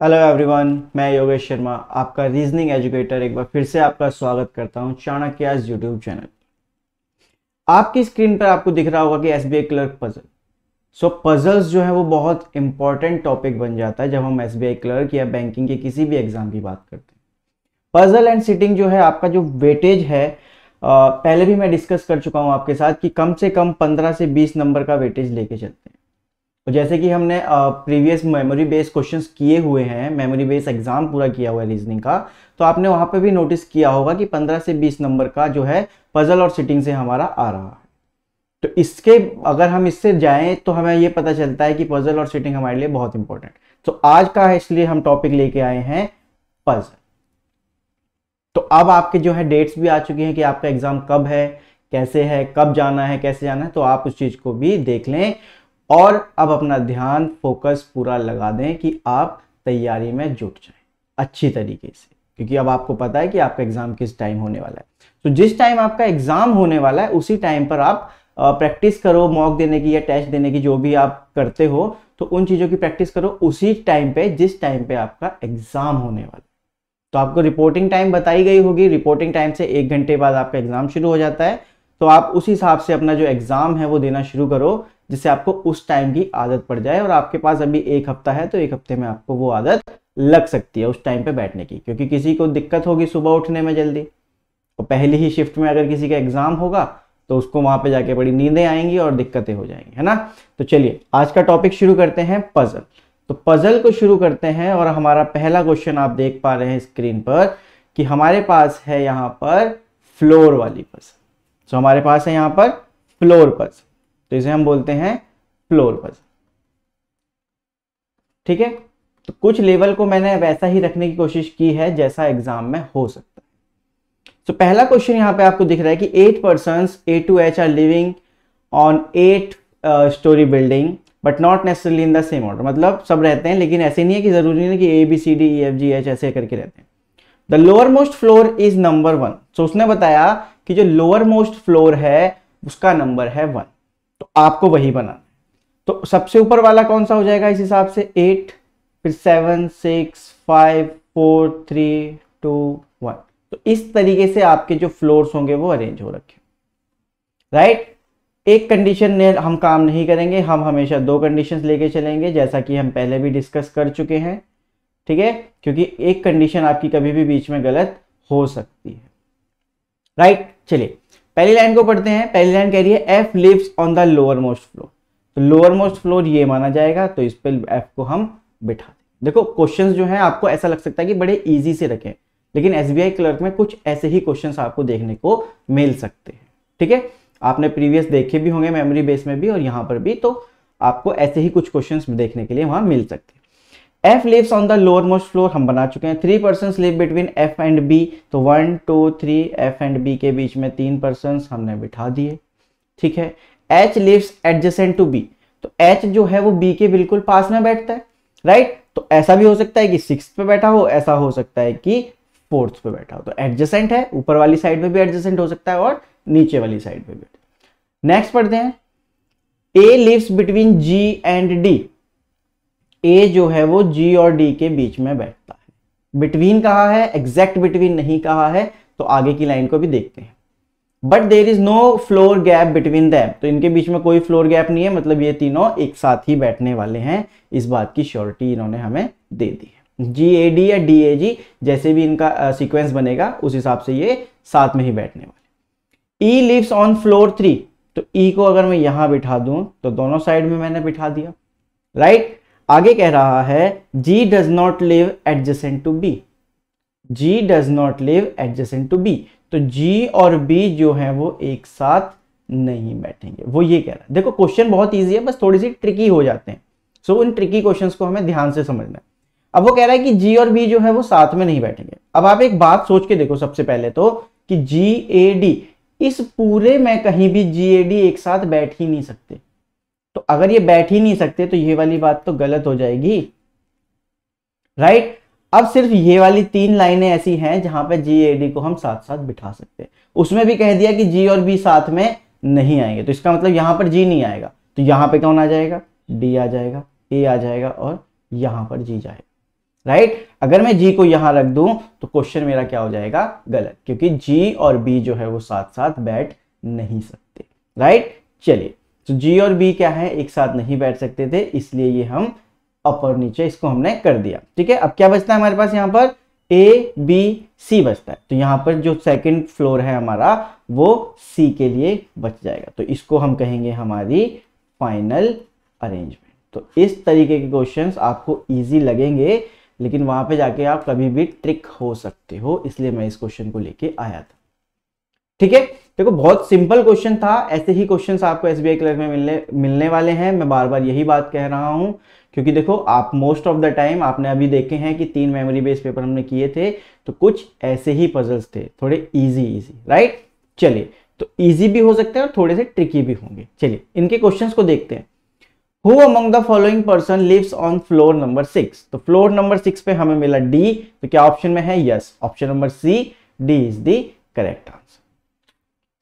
Hello everyone, मैं योगेश शर्मा, आपका reasoning educator, एक बार फिर से आपका स्वागत करता हूं चाणक्यास यूट्यूब चैनल। आपकी स्क्रीन पर आपको दिख रहा होगा कि एसबीआई क्लर्क पजल। पजल्स जो है वो बहुत इंपॉर्टेंट टॉपिक बन जाता है जब हम एसबीआई क्लर्क या बैंकिंग के किसी भी एग्जाम की बात करते हैं। पजल एंड सिटिंग जो है, आपका जो वेटेज है, पहले भी मैं डिस्कस कर चुका हूं आपके साथ कि कम से कम 15 से 20 नंबर का वेटेज लेके चलते हैं। तो जैसे कि हमने प्रीवियस मेमोरी बेस्ड क्वेश्चंस किए हुए हैं, मेमोरी बेस्ड एग्जाम पूरा किया हुआ है रीजनिंग का, तो आपने वहां पे भी नोटिस किया होगा कि 15 से 20 नंबर का जो है पजल और सिटिंग से हमारा आ रहा है। तो इसके अगर हम इससे जाएं तो हमें ये पता चलता है कि पजल और सिटिंग हमारे लिए बहुत इंपॉर्टेंट। तो आज का है, इसलिए हम टॉपिक लेके आए हैं पजल। तो अब आपके जो है डेट्स भी आ चुकी हैं कि आपका एग्जाम कब है, कैसे है, कब जाना है, कैसे जाना है, तो आप उस चीज को भी देख लें और अब अपना ध्यान फोकस पूरा लगा दें कि आप तैयारी में जुट जाएं अच्छी तरीके से, क्योंकि अब आपको पता है कि आपका एग्जाम किस टाइम होने वाला है। तो जिस टाइम आपका एग्जाम होने वाला है उसी टाइम पर आप प्रैक्टिस करो, मॉक देने की या टेस्ट देने की, जो भी आप करते हो तो उन चीजों की प्रैक्टिस करो उसी टाइम पे जिस टाइम पे आपका एग्जाम होने वाला है। तो आपको रिपोर्टिंग टाइम बताई गई होगी, रिपोर्टिंग टाइम से 1 घंटे बाद आपका एग्जाम शुरू हो जाता है। तो आप उस हिसाब से अपना जो एग्जाम है वो देना शुरू करो, जिससे आपको उस टाइम की आदत पड़ जाए। और आपके पास अभी 1 हफ्ता है, तो 1 हफ्ते में आपको वो आदत लग सकती है उस टाइम पे बैठने की, क्योंकि किसी को दिक्कत होगी सुबह उठने में जल्दी, और पहली ही शिफ्ट में अगर किसी का एग्जाम होगा तो उसको वहां पे जाके बड़ी नींदें आएंगी और दिक्कतें हो जाएंगी, है ना। तो चलिए आज का टॉपिक शुरू करते हैं, पजल। तो पजल को शुरू करते हैं और हमारा पहला क्वेश्चन आप देख पा रहे हैं स्क्रीन पर कि हमारे पास है यहां पर फ्लोर वाली पजल। तो हमारे पास है यहां पर फ्लोर पजल, तो इसे हम बोलते हैं फ्लोर पजल। ठीक है, तो कुछ लेवल को मैंने वैसा ही रखने की कोशिश की है जैसा एग्जाम में हो सकता है। तो पहला क्वेश्चन यहां पे आपको दिख रहा है कि 8 persons A to H are living on 8 storey building but not necessarily in the same order. मतलब सब रहते हैं, लेकिन ऐसे नहीं है कि जरूरी नहीं कि ABCDEFGH ऐसे करके रहते हैं। The lowermost floor is number 1। तो उसने बताया कि जो लोअर मोस्ट फ्लोर है उसका नंबर है 1, तो आपको वही बनाना है। तो सबसे ऊपर वाला कौन सा हो जाएगा इस हिसाब से? 8, फिर 7 6 5 4 3 2 1। तो इस तरीके से आपके जो फ्लोर्स होंगे वो अरेंज हो रखे, राइट। एक कंडीशन में हम काम नहीं करेंगे, हम हमेशा 2 कंडीशंस लेके चलेंगे, जैसा कि हम पहले भी डिस्कस कर चुके हैं। ठीक है, क्योंकि एक कंडीशन आपकी कभी भी बीच में गलत हो सकती है, राइट। चलिए पहली लाइन को पढ़ते हैं। पहली लाइन कह रही है F lives on the lowermost floor. तो लोअर मोस्ट फ्लोर ये माना जाएगा, तो इस पे एफ को हम बिठा दें। देखो क्वेश्चंस जो हैं आपको ऐसा लग सकता है कि बड़े इजी से रखें, लेकिन एसबीआई क्लर्क में कुछ ऐसे ही क्वेश्चंस आपको देखने को मिल सकते हैं। ठीक है, आपने प्रीवियस देखे भी होंगे मेमोरी बेस में भी और यहाँ पर भी, तो आपको ऐसे ही कुछ क्वेश्चंस देखने के लिए वहां मिल सकते हैं। F lives on the lower most floor हम बना चुके हैं। 3 persons live between F and B, तो 1 2 3 F and B के बीच में 3 persons हमने बिठा दिए। ठीक है, H lives adjacent to B, तो H जो है वो B के बिल्कुल पास में बैठता है, राइट। तो ऐसा भी हो सकता है कि 6th पे बैठा हो, ऐसा हो सकता है कि 4th पे बैठा हो। तो एडजेसेंट है, ऊपर वाली साइड में भी एडजेसेंट हो सकता है और नीचे वाली साइड पे भी। नेक्स्ट पढ़ते हैं, A lives between G and D। ए जो है वो जी और डी के बीच में बैठता है। बिटवीन कहा है, एग्जैक्ट बिटवीन नहीं कहा है, तो आगे की लाइन को भी देखते हैं। But there is no floor gap between them, तो इनके बीच में कोई फ्लोर गैप नहीं है, मतलब ये तीनों एक साथ ही बैठने वाले हैं। इस बात की श्योरिटी इन्होंने हमें दे दी है। GAD या DAG जैसे भी इनका सीक्वेंस बनेगा उस हिसाब से ये साथ में ही बैठने वाले। E लिव्स ऑन फ्लोर 3, तो E को अगर मैं यहां बिठा दूं तो दोनों साइड में मैंने बिठा दिया, राइट। आगे कह रहा है G does not live adjacent to B। G does not live adjacent to B, तो G और B जो है वो एक साथ नहीं बैठेंगे, वो ये कह रहा है। देखो क्वेश्चन बहुत इजी है, बस थोड़ी सी ट्रिकी हो जाते हैं। सो उन ट्रिकी क्वेश्चंस को हमें ध्यान से समझना है। अब वो कह रहा है कि G और B जो है वो साथ में नहीं बैठेंगे। अब आप एक बात सोच के देखो सबसे पहले तो कि GAD, इस पूरे में कहीं भी GAD एक साथ बैठ ही नहीं सकते। तो अगर ये बैठ ही नहीं सकते तो ये वाली बात तो गलत हो जाएगी, राइट। अब सिर्फ ये वाली 3 लाइनें ऐसी हैं जहां पे GAD को हम साथ साथ बिठा सकते हैं। उसमें भी कह दिया कि G और B साथ में नहीं आएंगे, तो इसका मतलब यहां पर G नहीं आएगा, तो यहां पे कौन आ जाएगा? D आ जाएगा, A आ जाएगा और यहां पर G जाएगा। राइट। अगर मैं जी को यहां रख दूं तो क्वेश्चन मेरा क्या हो जाएगा, गलत, क्योंकि जी और बी जो है वो साथ साथ बैठ नहीं सकते, राइट। चलिए, तो जी और बी क्या है, एक साथ नहीं बैठ सकते थे, इसलिए ये हम अपर नीचे इसको हमने कर दिया। ठीक है, अब क्या बचता है हमारे पास यहाँ पर, ए बी सी बचता है। तो यहाँ पर जो सेकंड फ्लोर है हमारा वो सी के लिए बच जाएगा, तो इसको हम कहेंगे हमारी फाइनल अरेंजमेंट। तो इस तरीके के क्वेश्चंस आपको इजी लगेंगे, लेकिन वहां पे जाके आप कभी भी ट्रिक हो सकते हो, इसलिए मैं इस क्वेश्चन को लेके आया था। ठीक है, देखो बहुत सिंपल क्वेश्चन था, ऐसे ही क्वेश्चंस आपको एसबीआई क्लर्क में मिलने वाले हैं। मैं बार बार यही बात कह रहा हूं, क्योंकि देखो आप मोस्ट ऑफ द टाइम आपने अभी देखे हैं कि 3 मेमोरी बेस्ड पेपर हमने किए थे, तो कुछ ऐसे ही पजल्स थे, थोड़े इजी, राइट। चलिए, तो इजी भी हो सकते हैं और थोड़े से ट्रिकी भी होंगे। चलिए इनके क्वेश्चंस को देखते हैं। Who among the following person lives on floor number 6? तो फ्लोर नंबर 6 पे हमें मिला डी, तो क्या ऑप्शन में है, yes, option number C, D is the correct answer.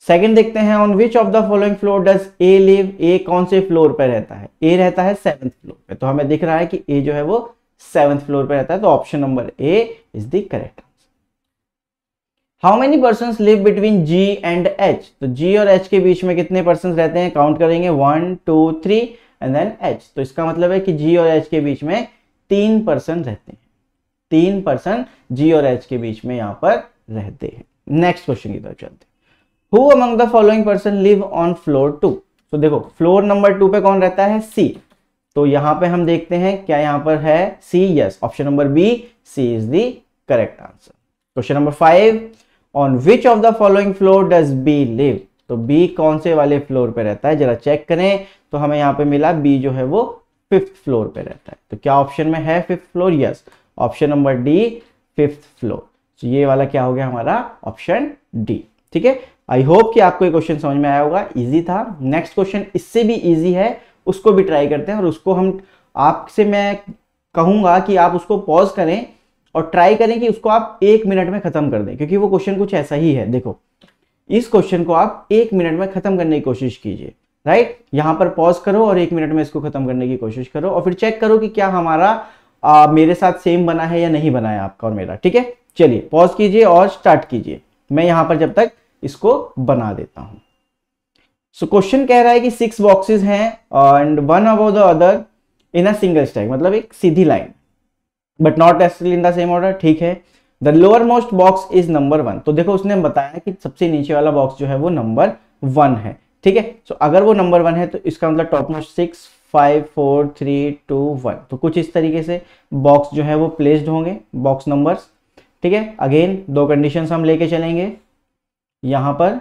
Second देखते हैं, on which of the following floor does A live? A कौन से फ्लोर पे रहता है? ए रहता है 7th फ्लोर पे, तो हमें दिख रहा है कि ए जो है वो 7th फ्लोर पे रहता है, तो option number A is the correct answer. How many person live between ji and H? तो जी और एच के बीच में कितने पर्सन रहते हैं, काउंट करेंगे, 1 2 3 एंड देन एच। तो इसका मतलब है कि जी और एच के बीच में 3 पर्सन रहते हैं, 3 पर्सन जी और एच के बीच में यहां पर रहते हैं। नेक्स्ट क्वेश्चन की तरफ चलते हैं। Who among the following person live on floor 2? तो देखो फ्लोर नंबर 2 पे कौन रहता है, सी। तो यहां पे हम देखते हैं क्या यहां पर है, C, yes, option number B, C is the correct answer. Question number 5, on which of the following floor does B live? तो बी कौन से वाले फ्लोर पे रहता है, जरा चेक करें। तो हमें यहाँ पे मिला बी जो है वो 5th फ्लोर पे रहता है, तो क्या ऑप्शन में है 5th floor, yes, option number D 5th floor. तो ये वाला क्या हो गया हमारा, ऑप्शन डी। ठीक है, आई होप कि आपको ये क्वेश्चन समझ में आया होगा, इजी था। नेक्स्ट क्वेश्चन इससे भी इजी है, उसको भी ट्राई करते हैं, और उसको हम आपसे मैं कहूंगा कि आप उसको पॉज करें और ट्राई करें कि उसको आप 1 मिनट में खत्म कर दें, क्योंकि वो क्वेश्चन कुछ ऐसा ही है। देखो इस क्वेश्चन को आप 1 मिनट में खत्म करने की कोशिश कीजिए, राइट। यहां पर पॉज करो और 1 मिनट में इसको खत्म करने की कोशिश करो, और फिर चेक करो कि क्या हमारा मेरे साथ सेम बना है या नहीं बना है आपका और मेरा। ठीक है, चलिए पॉज कीजिए और स्टार्ट कीजिए, मैं यहां पर जब तक इसको बना देता हूं। सो क्वेश्चन कह रहा है कि 6 बॉक्सेस हैं and one above the other in a single stack, मतलब एक सीधी line, but not necessarily in the same order. ठीक है, the lowermost box is number 1। तो देखो उसने बताया कि सबसे नीचे वाला बॉक्स जो है वो नंबर 1 है। ठीक है, सो अगर वो नंबर 1 है तो इसका मतलब टॉप मोस्ट 6 5 4 3 2 1। तो कुछ इस तरीके से बॉक्स जो है वो प्लेस्ड होंगे, बॉक्स नंबर्स। ठीक है, अगेन 2 कंडीशंस हम लेके चलेंगे यहां पर,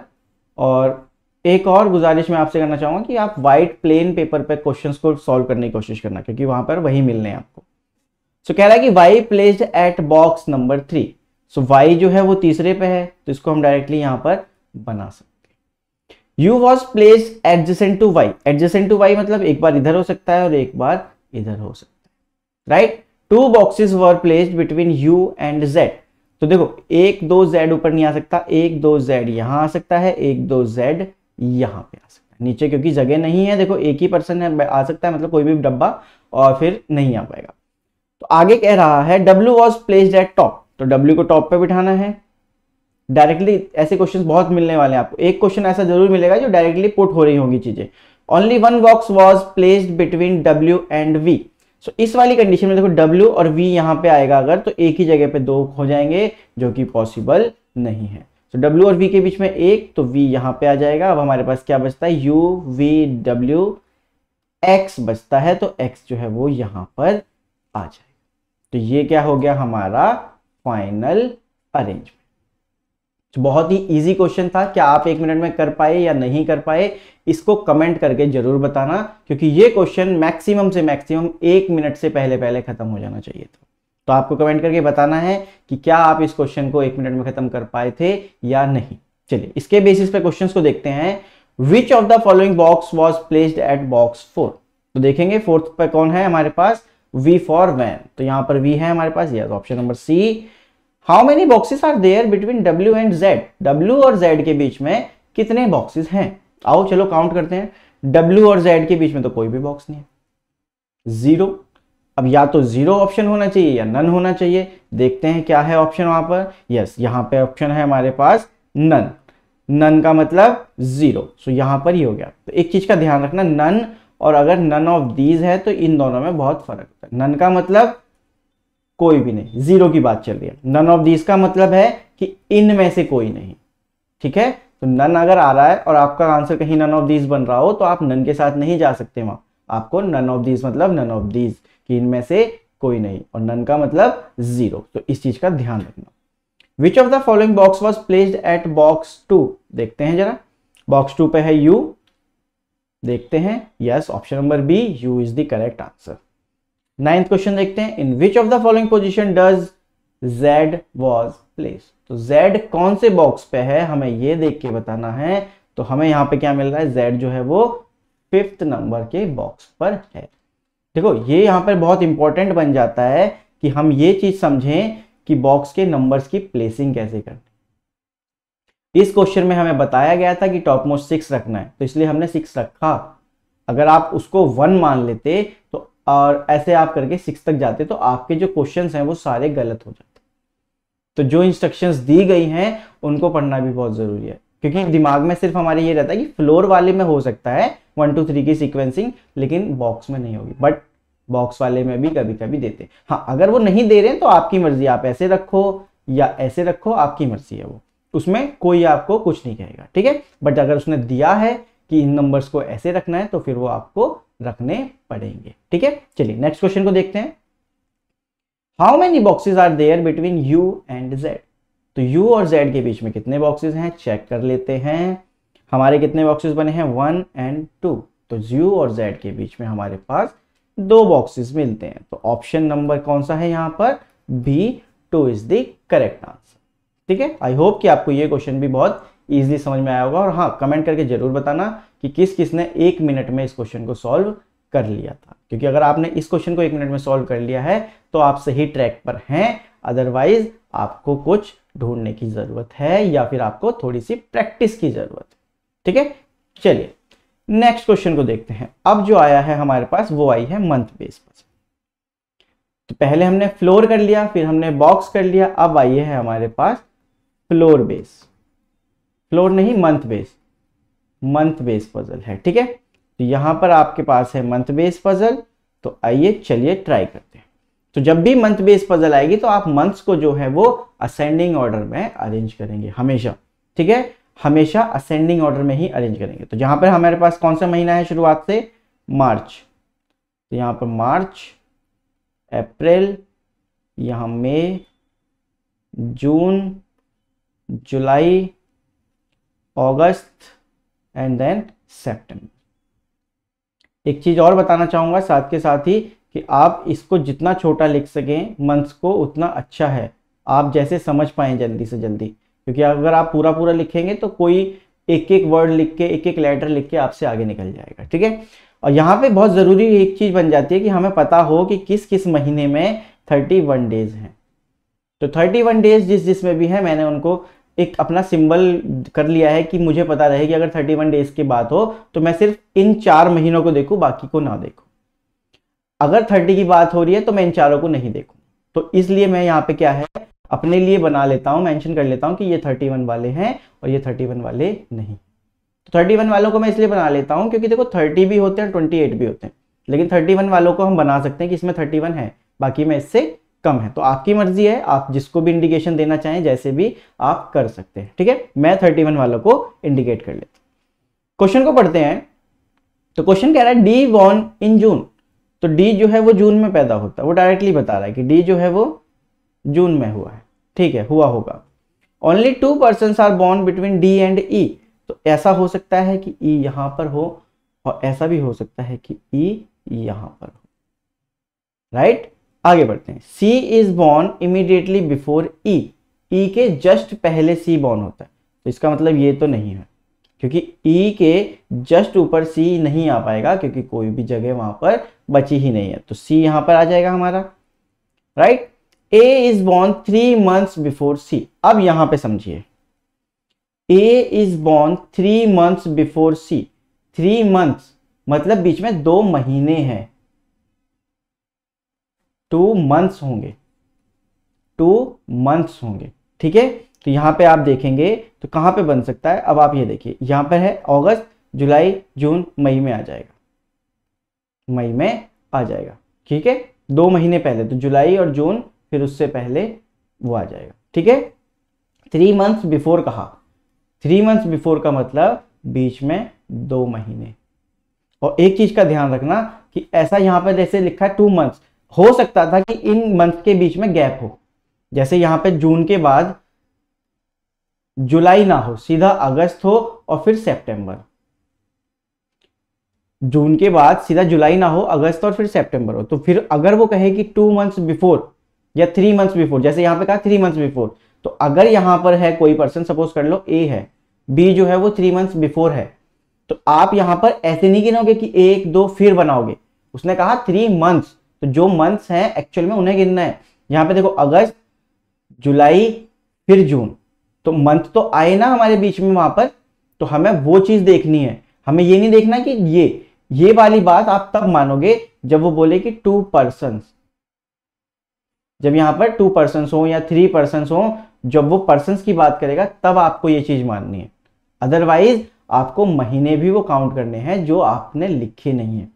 और एक और गुजारिश मैं आपसे करना चाहूंगा कि आप व्हाइट प्लेन पेपर पे क्वेश्चंस को सॉल्व करने की कोशिश करना, क्योंकि वहां पर वही मिलने हैं आपको। सो कह रहा है कि y placed at box number 3। So y जो है वो तीसरे पे है, तो इसको हम डायरेक्टली यहां पर बना सकते हैं। u was placed adjacent to y। Adjacent to y मतलब एक बार इधर हो सकता है और एक बार इधर हो सकता है, right. 2 boxes were placed between u and z। तो देखो 1 2 z ऊपर नहीं आ सकता, 1 2 z यहां आ सकता है, 1 2 z यहां पे आ सकता है नीचे, क्योंकि जगह नहीं है। देखो एक ही पर्सन है, आ सकता है, मतलब कोई भी डब्बा, और फिर नहीं आ पाएगा। तो आगे कह रहा है W was placed at top. तो W को टॉप पे बिठाना है डायरेक्टली। ऐसे क्वेश्चन बहुत मिलने वाले हैं आपको, एक क्वेश्चन ऐसा जरूर मिलेगा जो डायरेक्टली पुट हो रही होंगी चीजें। Only 1 box was placed between W and V। सो इस वाली कंडीशन में देखो W और V यहां पे आएगा अगर, तो एक ही जगह पे 2 हो जाएंगे, जो कि पॉसिबल नहीं है। तो W और V के बीच में 1, तो V यहां पे आ जाएगा। अब हमारे पास क्या बचता है, U V W X बचता है, तो X जो है वो यहां पर आ जाएगा। तो ये क्या हो गया हमारा फाइनल अरेंजमेंट। तो बहुत ही इजी क्वेश्चन था, क्या आप 1 मिनट में कर पाए या नहीं कर पाए, इसको कमेंट करके जरूर बताना, क्योंकि ये क्वेश्चन मैक्सिमम से मैक्सिमम 1 मिनट से पहले पहले खत्म हो जाना चाहिए था। तो आपको कमेंट करके बताना है कि क्या आप इस क्वेश्चन को 1 मिनट में खत्म कर पाए थे या नहीं। चलिए इसके बेसिस पे क्वेश्चन को देखते हैं। विच of the following box was placed at box 4। तो देखेंगे 4th पे कौन है हमारे पास, V फॉर वैन। तो यहां पर V है हमारे पास, yes, option number C. How many boxes are there between W and Z। W और Z के बीच में कितने बॉक्सेस हैं, आओ चलो काउंट करते हैं। W और Z के बीच में तो कोई भी बॉक्स नहीं है, 0। अब या तो जीरो ऑप्शन होना चाहिए या नन होना चाहिए। देखते हैं क्या है ऑप्शन वहां पर। यस, यहाँ पे ऑप्शन है हमारे पास नन। नन का मतलब जीरो, सो यहां पर ही हो गया। तो एक चीज का ध्यान रखना, नन और अगर नन ऑफ दीज है तो इन दोनों में बहुत फर्क होता है। नन का मतलब कोई भी नहीं, जीरो की बात चल रही है। नन ऑफ दीज का मतलब है कि इनमें से कोई नहीं। ठीक है, तो नन अगर आ रहा है और आपका आंसर कहीं नन ऑफ दीज बन रहा हो तो आप नन के साथ नहीं जा सकते वहां। आपको नन ऑफ दीज मतलब नन ऑफ दीज, कि इनमें से कोई नहीं, और नन का मतलब जीरो। तो इस चीज का ध्यान रखना। विच of the following box was placed at box 2? देखते हैं जरा, बॉक्स 2 पे है यू। देखते हैं, yes, option number B, U is the correct answer. 9th question देखते हैं, in which of the following position does Z was place? तो Z कौन से बॉक्स पे है हमें ये देख के बताना है। तो हमें यहाँ पे क्या मिल रहा है, Z जो है वो 5th नंबर के बॉक्स पर है। देखो ये यहाँ पर बहुत इंपॉर्टेंट बन जाता है कि हम ये चीज समझें कि बॉक्स के नंबर्स की प्लेसिंग कैसे करनी। इस क्वेश्चन में हमें बताया गया था कि टॉप मोस्ट 6 रखना है, तो इसलिए हमने 6 रखा। अगर आप उसको 1 मान लेते तो और ऐसे आप करके 6 तक जाते तो आपके जो क्वेश्चंस हैं वो सारे गलत हो जाते। तो जो इंस्ट्रक्शंस दी गई हैं उनको पढ़ना भी बहुत जरूरी है, क्योंकि दिमाग में सिर्फ हमारे ये रहता है कि फ्लोर वाले में हो सकता है 1 2 3 की सीक्वेंसिंग, लेकिन बॉक्स में नहीं होगी। बट बॉक्स वाले में भी कभी कभी देते हैं। हाँ, अगर वो नहीं दे रहे हैं तो आपकी मर्जी, आप ऐसे रखो या ऐसे रखो, आपकी मर्जी है वो, उसमें कोई आपको कुछ नहीं कहेगा। ठीक है, बट अगर उसने दिया है कि इन नंबर्स को ऐसे रखना है तो फिर वो आपको रखने पड़ेंगे। ठीक है, चलिए नेक्स्ट क्वेश्चन को देखते हैं। How many boxes are there between U and Z? तो यू और जेड के बीच में कितने बॉक्सेस हैं, चेक कर लेते हैं। हमारे कितने बॉक्सेस बने हैं, 1 और 2। तो यू और जेड के बीच में हमारे पास 2 बॉक्सेस मिलते हैं। तो ऑप्शन नंबर कौन सा है यहाँ पर, B, 2 is the correct answer. ठीक है, आई होप कि आपको ये क्वेश्चन भी बहुत इजीली समझ में आया होगा। और हाँ, कमेंट करके जरूर बताना कि किस किसने 1 मिनट में इस क्वेश्चन को सॉल्व कर लिया था, क्योंकि अगर आपने इस क्वेश्चन को 1 मिनट में सॉल्व कर लिया है तो आप सही ट्रैक पर हैं। अदरवाइज आपको कुछ ढूंढने की जरूरत है या फिर आपको थोड़ी सी प्रैक्टिस की जरूरत है। ठीक है, चलिए नेक्स्ट क्वेश्चन को देखते हैं। अब जो आया है हमारे पास वो आई है मंथ बेस पर। तो पहले हमने फ्लोर कर लिया, फिर हमने बॉक्स कर लिया, अब आई है हमारे पास फ्लोर बेस, फ्लोर नहीं month base, month base puzzle है। ठीक है, तो यहां पर आपके पास है मंथ बेस पजल। तो आइए चलिए ट्राई करते हैं। तो जब भी मंथ बेस पजल आएगी तो आप मंथ्स को जो है वो असेंडिंग ऑर्डर में अरेंज करेंगे हमेशा। ठीक है, हमेशा असेंडिंग ऑर्डर में ही अरेंज करेंगे। तो जहां पर हमारे पास कौन सा महीना है शुरुआत से, मार्च, तो यहां पर मार्च, अप्रैल, यहां मई, जून, जुलाई, अगस्त एंड देन सितंबर। एक चीज और बताना चाहूंगा साथ के साथ ही कि आप इसको जितना छोटा लिख सकें मंथ्स को उतना अच्छा है, आप जैसे समझ पाएं जल्दी से जल्दी। क्योंकि अगर आप पूरा पूरा लिखेंगे तो कोई एक एक वर्ड लिख के, एक एक लेटर लिख के आपसे आगे निकल जाएगा। ठीक है, और यहाँ पे बहुत जरूरी एक चीज बन जाती है कि हमें पता हो कि किस किस महीने में 31 डेज हैं। तो 31 डेज जिसमें भी है मैंने उनको एक अपना सिंबल कर लिया है कि मुझे पता रहे कि अगर 31 डेज की बात हो तो मैं सिर्फ इन 4 महीनों को देखूं, बाकी को ना देखूं। अगर 30 की बात हो रही है तो मैं इन चारों को नहीं देखूं। तो इसलिए मैं यहाँ पे क्या है अपने लिए बना लेता हूं, मेंशन कर लेता हूं कि ये 31 वाले हैं और ये 31 वाले नहीं। तो 31 वालों को मैं इसलिए बना लेता हूं क्योंकि देखो 30 भी होते हैं, 28 भी होते हैं, लेकिन 31 वालों को हम बना सकते हैं कि इसमें 31 है, बाकी में इससे कम है। तो आपकी मर्जी है, आप जिसको भी इंडिकेशन देना चाहें जैसे भी आप कर सकते हैं। ठीक है, मैं 31 वालों को इंडिकेट कर लेता हूं। क्वेश्चन को पढ़ते हैं। तो क्वेश्चन कह रहा है डी बॉर्न इन जून। तो डी जो है वो जून में पैदा होता है, वो डायरेक्टली बता रहा है कि डी जो है वो जून में हुआ है। ठीक है, हुआ होगा। Only 2 persons are born between D and E. तो ऐसा हो सकता है कि ई यहां पर हो और ऐसा भी हो सकता है कि ई यहां पर हो। राइट, आगे बढ़ते हैं। सी इज बॉर्न इमीडिएटली बिफोर ई। ई के जस्ट पहले सी बॉर्न होता है, तो इसका मतलब ये तो नहीं है, क्योंकि ई के जस्ट ऊपर सी नहीं आ पाएगा क्योंकि कोई भी जगह वहां पर बची ही नहीं है। तो सी यहां पर आ जाएगा हमारा। Right, A is born 3 months before C. अब यहां पे समझिए, A is born 3 months before C. 3 months मतलब बीच में 2 महीने हैं। 2 मंथ्स होंगे, 2 मंथ्स होंगे। ठीक है, तो यहां पे आप देखेंगे तो कहां पे बन सकता है, अब आप ये देखिए यहां पर है अगस्त, जुलाई, जून, मई में आ जाएगा, मई में आ जाएगा। ठीक है, 2 महीने पहले तो जुलाई और जून, फिर उससे पहले वो आ जाएगा। ठीक है, 3 मंथ्स बिफोर कहा, 3 मंथ्स बिफोर का मतलब बीच में 2 महीने। और एक चीज का ध्यान रखना कि ऐसा यहां पर जैसे लिखा है 2 मंथ्स, हो सकता था कि इन मंथ के बीच में गैप हो, जैसे यहां पे जून के बाद जुलाई ना हो, सीधा अगस्त हो और फिर सितंबर, जून के बाद सीधा जुलाई ना हो, अगस्त और फिर सितंबर हो। तो फिर अगर वो कहे कि 2 मंथ्स बिफोर या 3 मंथ्स बिफोर, जैसे यहां पे कहा 3 मंथ्स बिफोर, तो अगर यहां पर है कोई पर्सन, सपोज कर लो ए है, बी जो है वो 3 मंथ्स बिफोर है, तो आप यहां पर ऐसे नहीं गिनोगे कि 1 2 फिर बनाओगे, उसने कहा 3 मंथ्स, तो जो मंथ्स हैं एक्चुअल में उन्हें गिनना है। यहां पे देखो अगस्त, जुलाई, फिर जून, तो मंथ तो आए ना हमारे बीच में वहां पर, तो हमें वो चीज देखनी है। हमें ये नहीं देखना कि ये वाली बात आप तब मानोगे जब वो बोले कि 2 पर्सन, जब यहां पर 2 पर्सन हो या 3 पर्सन हो, जब वो पर्सन की बात करेगा तब आपको ये चीज माननी है। अदरवाइज आपको महीने भी वो काउंट करने हैं जो आपने लिखे नहीं है।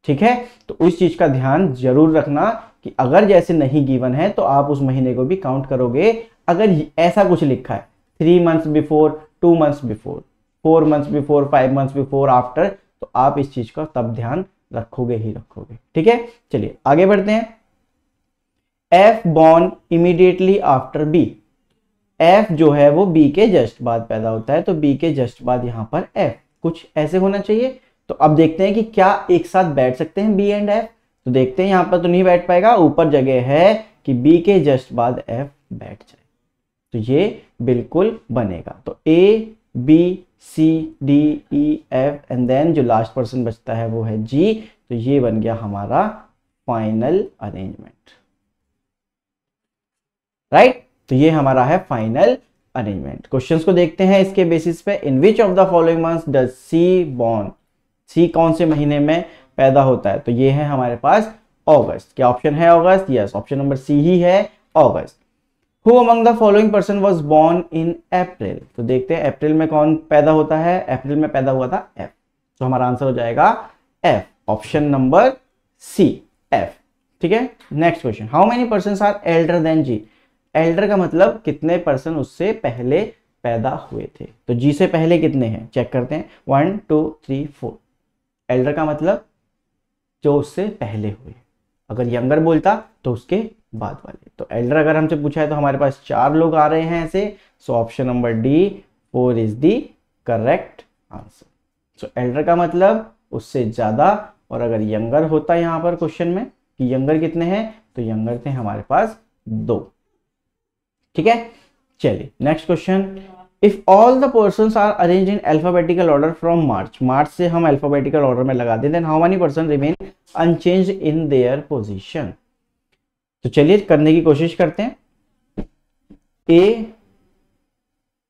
ठीक है, तो उस चीज का ध्यान जरूर रखना कि अगर जैसे नहीं गिवन है तो आप उस महीने को भी काउंट करोगे। अगर ऐसा कुछ लिखा है 3 months before, 2 months before, 4 months before, 5 months before, after, तो आप इस चीज का तब ध्यान रखोगे ही रखोगे। ठीक है, चलिए आगे बढ़ते हैं। F born immediately after B, F जो है वो बी के जस्ट बाद पैदा होता है, तो बी के जस्ट बाद यहां पर एफ कुछ ऐसे होना चाहिए। तो अब देखते हैं कि क्या एक साथ बैठ सकते हैं बी एंड एफ, तो देखते हैं यहां पर तो नहीं बैठ पाएगा, ऊपर जगह है कि बी के जस्ट बाद एफ बैठ जाए, तो ये बिल्कुल बनेगा। तो A B C D E F and then जो लास्ट पर्सन बचता है वो है जी, तो ये बन गया हमारा फाइनल अरेंजमेंट। राइट, तो ये हमारा है फाइनल अरेंजमेंट। क्वेश्चंस को देखते हैं इसके बेसिस पे। In which of the following months does C born, C कौन से महीने में पैदा होता है, तो ये है हमारे पास अगस्त। क्या ऑप्शन है अगस्त? यस, ऑप्शन नंबर सी ही है अगस्त। Who among the following person was born in April, तो देखते हैं अप्रैल में कौन पैदा होता है, अप्रैल में पैदा हुआ था एफ, तो हमारा आंसर हो जाएगा F, option number C, F. ठीक है, next question, how many person are elder than G, elder का मतलब कितने पर्सन उससे पहले पैदा हुए थे, तो जी से पहले कितने हैं चेक करते हैं, 1 2 3 4, एल्डर का मतलब जो उससे पहले हुए, अगर यंगर बोलता तो उसके बाद वाले, तो एल्डर अगर हमसे पूछा है तो हमारे पास 4 लोग आ रहे हैं ऐसे, so option number D 4 is the correct answer. So Elder का मतलब उससे ज्यादा, और अगर यंगर होता यहां पर क्वेश्चन में कि यंगर कितने हैं, तो यंगर थे हमारे पास 2। ठीक है, चलिए next question, if all the persons are arrange in alphabetical order from March, March से हम अल्फाबेटिकल ऑर्डर में लगा दें, then how many person remain unchanged in their position, तो चलिए करने की कोशिश करते हैं। A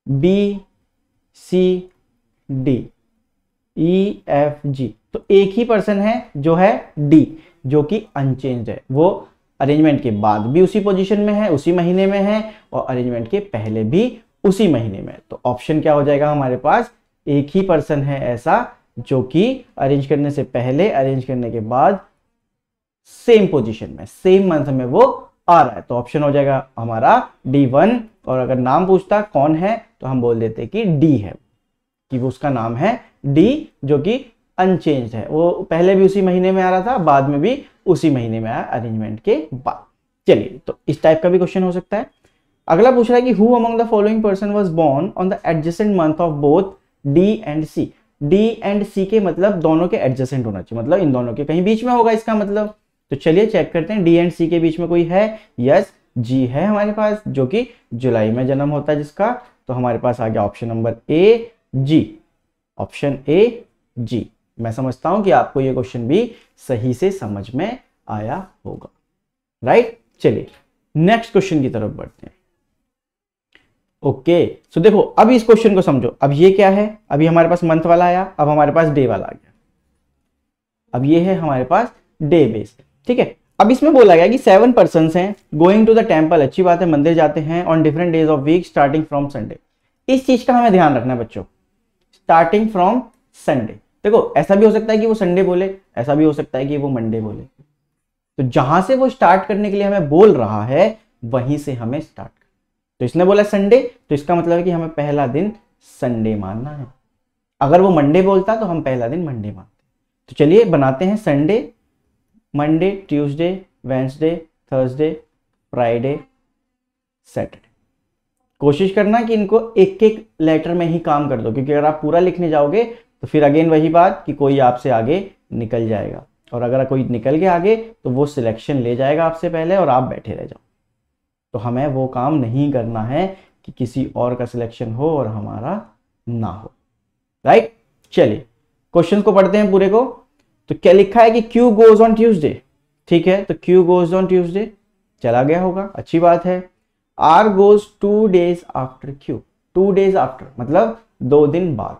B C D E F G, तो एक ही पर्सन है जो है डी, जो कि अनचेंज्ड है, वो अरेंजमेंट के बाद भी उसी पोजीशन में है, उसी महीने में है, और अरेंजमेंट के पहले भी उसी महीने में, तो ऑप्शन क्या हो जाएगा हमारे पास, एक ही पर्सन है ऐसा जो कि अरेंज करने से पहले, अरेंज करने के बाद सेम पोजीशन में, सेम मंथ में वो आ रहा है, तो ऑप्शन हो जाएगा हमारा D1। और अगर नाम पूछता कौन है तो हम बोल देते कि डी है, कि वो उसका नाम है डी, जो कि अनचेंज्ड है, वो पहले भी उसी महीने में आ रहा था, बाद में भी उसी महीने में आया अरेंजमेंट के बाद। चलिए, तो इस टाइप का भी क्वेश्चन हो सकता है। अगला पूछ रहा है कि who among the following person was born on the adjacent month of both D and C, D and C के मतलब दोनों के एडजेसेंट होना चाहिए, मतलब इन दोनों के कहीं बीच में होगा इसका मतलब, तो चलिए चेक करते हैं डी एंड सी के बीच में कोई है, यस जी है हमारे पास, जो कि जुलाई में जन्म होता है जिसका, तो हमारे पास आ गया option number A G, option A G. मैं समझता हूं कि आपको ये क्वेश्चन भी सही से समझ में आया होगा, राइट। चलिए नेक्स्ट क्वेश्चन की तरफ बढ़ते हैं। ओके, सो देखो अब इस क्वेश्चन को समझो, अब ये क्या है, अभी हमारे पास मंथ वाला आया, अब हमारे पास डे वाला आ गया, अब ये है हमारे पास डे बेस्ड। ठीक है, अब इसमें बोला गया कि 7 पर्सन्स हैं गोइंग टू द टेम्पल, अच्छी बात है, मंदिर जाते हैं, on different days of week starting from Sunday. इस चीज का हमें ध्यान रखना है बच्चों, स्टार्टिंग फ्रॉम संडे। देखो ऐसा भी हो सकता है कि वो संडे बोले, ऐसा भी हो सकता है कि वो मंडे बोले, तो जहां से वो स्टार्ट करने के लिए हमें बोल रहा है वहीं से हमें स्टार्ट करना। तो इसने बोला संडे, तो इसका मतलब है कि हमें पहला दिन संडे मानना है। अगर वो मंडे बोलता तो हम पहला दिन मंडे मानते। तो चलिए बनाते हैं Sunday, Monday, Tuesday, Wednesday, Thursday, Friday, Saturday. कोशिश करना कि इनको एक एक लेटर में ही काम कर दो, क्योंकि अगर आप पूरा लिखने जाओगे तो फिर अगेन वही बात कि कोई आपसे आगे निकल जाएगा, और अगर कोई निकल के आगे तो वो सिलेक्शन ले जाएगा आपसे पहले और आप बैठे रह जाओ। तो हमें वो काम नहीं करना है कि किसी और का सिलेक्शन हो और हमारा ना हो, राइट। चलिए क्वेश्चन को पढ़ते हैं पूरे को। तो क्या लिखा है कि क्यू गोज ऑन ट्यूसडे, ठीक है, तो क्यू गोज ऑन ट्यूसडे चला गया होगा, अच्छी बात है। R goes 2 days after Q, 2 days after मतलब 2 दिन बाद,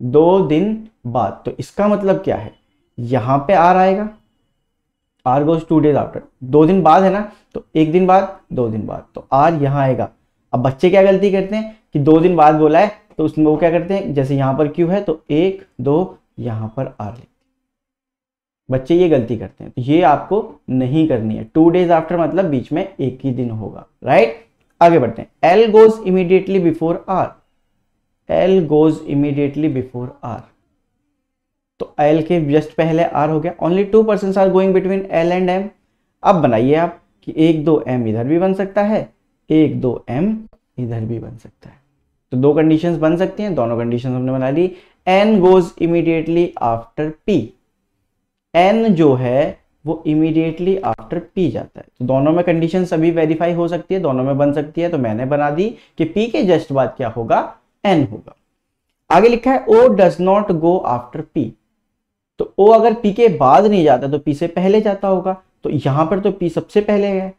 2 दिन बाद। तो इसका मतलब क्या है, यहां पे आर आएगा, आर गोज 2 days आफ्टर, 2 दिन बाद है ना, तो 1 दिन बाद, 2 दिन बाद, तो आर यहां आएगा। अब बच्चे क्या गलती करते हैं कि 2 दिन बाद बोला है तो उसमें वो क्या करते हैं, जैसे यहां पर क्यू है तो 1 2 यहां पर आर लिखते, बच्चे ये गलती करते हैं, तो ये आपको नहीं करनी है। 2 days आफ्टर मतलब बीच में एक ही दिन होगा, राइट। आगे बढ़ते हैं। L goes immediately before R, L goes immediately before R, तो एल के जस्ट पहले आर हो गया। Only 2 persons are going between L and M. अब बनाइए आप कि 1 2 एम इधर भी बन सकता है, 1 2 एम इधर भी बन सकता है, तो 2 कंडीशंस बन सकती हैं, दोनों कंडीशंस हमने बना ली। N goes immediately after P, N जो है वो इमीडिएटली आफ्टर पी जाता है, तो दोनों में कंडीशन सभी वेरीफाई हो सकती है, दोनों में बन सकती है, तो मैंने बना दी कि पी के जस्ट बाद क्या होगा, एन होगा। आगे लिखा है O does not go after P, तो ओ अगर पी के बाद नहीं जाता तो पी से पहले जाता होगा, तो यहां पर तो पी सबसे पहले है,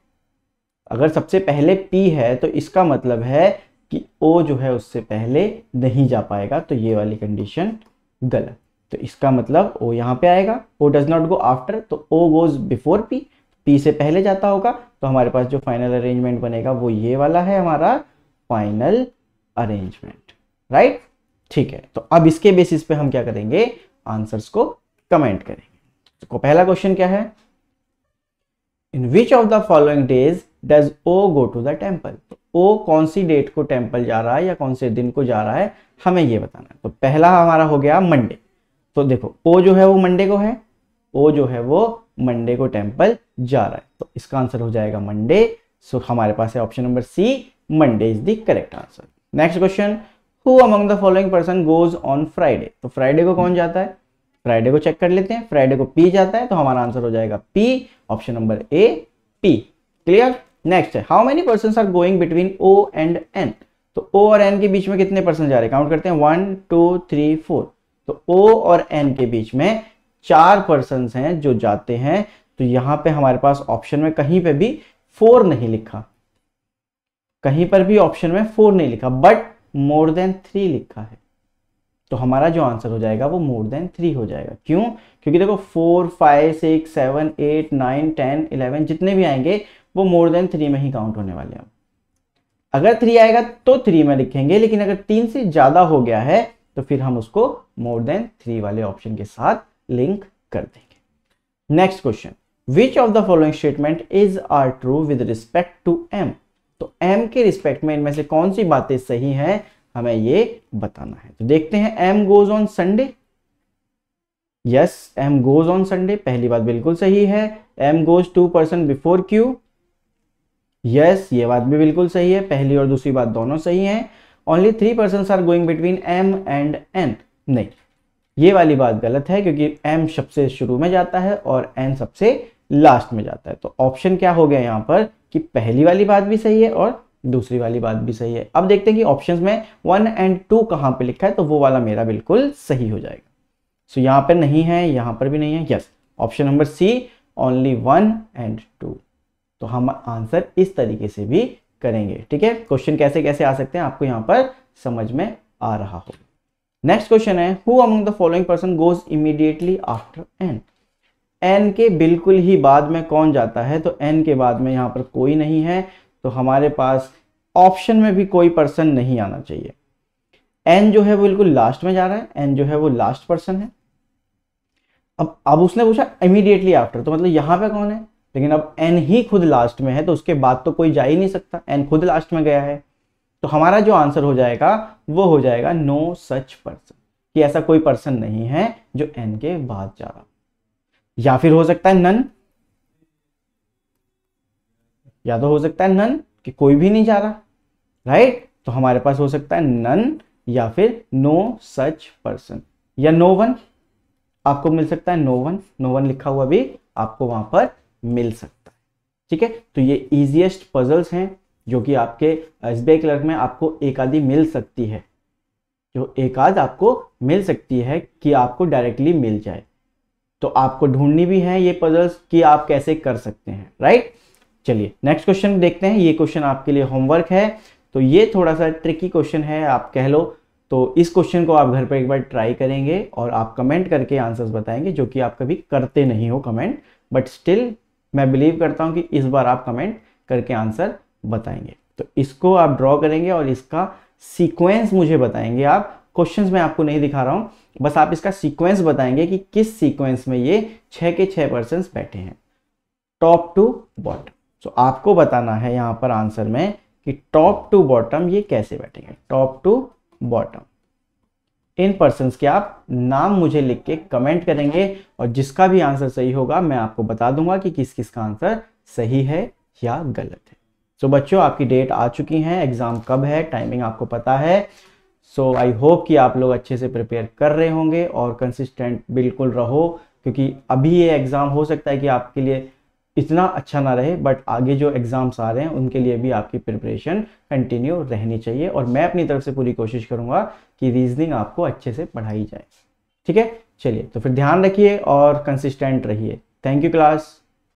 अगर सबसे पहले पी है तो इसका मतलब है कि ओ जो है उससे पहले नहीं जा पाएगा, तो ये वाली कंडीशन गलत। तो इसका मतलब ओ यहां पे आएगा, ओ डज नॉट गो आफ्टर, तो ओ गोज बिफोर पी, पी से पहले जाता होगा, तो हमारे पास जो फाइनल अरेंजमेंट बनेगा वो ये वाला है हमारा फाइनल अरेंजमेंट, राइट। ठीक है, तो अब इसके बेसिस पे हम क्या करेंगे, आंसर्स को कमेंट करेंगे। तो पहला क्वेश्चन क्या है, in which of the following days does O go to the temple, O कौन सी डेट को टेम्पल जा रहा है या कौन से दिन को जा रहा है, हमें ये बताना है। तो पहला हमारा हो गया मंडे, तो देखो ओ जो है वो मंडे को है, ओ जो है वो मंडे को टेम्पल जा रहा है, तो इसका आंसर हो जाएगा मंडे। सो हमारे पास है option number C, Monday is the correct answer. Next question, who among the following person goes on Friday, तो फ्राइडे को कौन जाता है, फ्राइडे को चेक कर लेते हैं, फ्राइडे को पी जाता है, तो हमारा आंसर हो जाएगा P, option number A P. Clear. Next है, how many persons are going between O and N, तो ओ और एन के बीच में कितने पर्सन जा रहे हैं, काउंट करते हैं 1 2 3 4, तो ओ और एन के बीच में 4 पर्सन्स हैं जो जाते हैं, तो यहां पे हमारे पास ऑप्शन में कहीं पे भी 4 नहीं लिखा, कहीं पर भी ऑप्शन में 4 नहीं लिखा, बट मोर देन 3 लिखा है, तो हमारा जो आंसर हो जाएगा वो मोर देन 3 हो जाएगा। क्यों, क्योंकि देखो 4 5 6 7 8 9 10 11 जितने भी आएंगे वो मोर देन 3 में ही काउंट होने वाले हैं। अगर 3 आएगा तो 3 में लिखेंगे, लेकिन अगर 3 से ज्यादा हो गया है तो फिर हम उसको मोर देन 3 वाले ऑप्शन के साथ लिंक कर देंगे। Next question, which of the following statement is are true with respect to M, तो एम के रिस्पेक्ट में इनमें से कौन सी बातें सही हैं, हमें ये बताना है। तो देखते हैं, M goes on Sunday, yes M goes on Sunday, पहली बात बिल्कुल सही है। M goes 2 person before Q, yes ये बात भी बिल्कुल सही है, पहली और दूसरी बात दोनों सही हैं। Only 3 persons are going between M and N, नहीं ये वाली बात गलत है, क्योंकि एम सबसे शुरू में जाता है और एन सबसे लास्ट में जाता है, तो ऑप्शन क्या हो गया यहाँ पर कि पहली वाली बात भी सही है और दूसरी वाली बात भी सही है। अब देखते हैं कि ऑप्शंस में 1 एंड 2 कहां पे लिखा है, तो वो वाला मेरा बिल्कुल सही हो जाएगा। सो यहां पर नहीं है, यहां पर भी नहीं है, yes option number C, only 1 and 2, तो हम आंसर इस तरीके से भी करेंगे। ठीक है, क्वेश्चन कैसे कैसे आ सकते हैं आपको यहां पर समझ में आ रहा हो। Next question is, who among the following person goes immediately after N, n के बिल्कुल ही बाद में कौन जाता है, तो n के बाद में यहाँ पर कोई नहीं है, तो हमारे पास ऑप्शन में भी कोई पर्सन नहीं आना चाहिए। n जो है वो बिल्कुल लास्ट में जा रहा है, n जो है वो लास्ट पर्सन है। अब उसने पूछा इमीडिएटली आफ्टर, तो मतलब यहाँ पे कौन है, लेकिन अब n ही खुद लास्ट में है तो उसके बाद तो कोई जा ही नहीं सकता, n खुद लास्ट में गया है। तो हमारा जो आंसर हो जाएगा वो हो जाएगा नो सच पर्सन, कि ऐसा कोई पर्सन नहीं है जो n के बाद जा रहा। या फिर हो सकता है नन, या तो हो सकता है नन कि कोई भी नहीं जा रहा, राइट। तो हमारे पास हो सकता है नन या फिर नो सच पर्सन, या नो वन आपको मिल सकता है, नो वन, नो वन लिखा हुआ भी आपको वहां पर मिल सकता है। ठीक है, तो ये इजीएस्ट पजल्स हैं जो कि आपके एसबीआई क्लर्क में आपको एक आधी मिल सकती है, जो एक आध आपको मिल सकती है कि आपको डायरेक्टली मिल जाए। तो आपको ढूंढनी भी है ये पजल्स कि आप कैसे कर सकते हैं, राइट। चलिए नेक्स्ट क्वेश्चन देखते हैं। ये क्वेश्चन आपके लिए होमवर्क है, तो ये थोड़ा सा ट्रिकी क्वेश्चन है आप कह लो। तो इस क्वेश्चन को आप घर पर एक बार ट्राई करेंगे और आप कमेंट करके आंसर्स बताएंगे, जो कि आप कभी करते नहीं हो कमेंट, बट स्टिल मैं बिलीव करता हूं कि इस बार आप कमेंट करके आंसर बताएंगे। तो इसको आप ड्रॉ करेंगे और इसका सीक्वेंस मुझे बताएंगे आप। क्वेश्चंस मैं आपको नहीं दिखा रहा हूं, बस आप इसका सीक्वेंस बताएंगे कि किस सीक्वेंस में ये 6 के 6 पर्सन्स बैठे हैं, टॉप टू बॉटम। तो आपको बताना है यहां पर आंसर में कि टॉप टू बॉटम ये कैसे बैठेंगे, टॉप टू बॉटम। इन पर्सन्स के आप नाम मुझे लिख के कमेंट करेंगे और जिसका भी आंसर सही होगा मैं आपको बता दूंगा कि किस किस का आंसर सही है या गलत है। सो बच्चों आपकी डेट आ चुकी है, एग्जाम कब है, टाइमिंग आपको पता है। सो आई होप कि आप लोग अच्छे से प्रिपेयर कर रहे होंगे और कंसिस्टेंट बिल्कुल रहो, क्योंकि अभी ये एग्ज़ाम हो सकता है कि आपके लिए इतना अच्छा ना रहे, बट आगे जो एग्ज़ाम्स आ रहे हैं उनके लिए भी आपकी प्रिपरेशन कंटिन्यू रहनी चाहिए। और मैं अपनी तरफ से पूरी कोशिश करूँगा कि रीजनिंग आपको अच्छे से पढ़ाई जाए। ठीक है, चलिए तो फिर ध्यान रखिए और कंसिस्टेंट रहिए। Thank you class.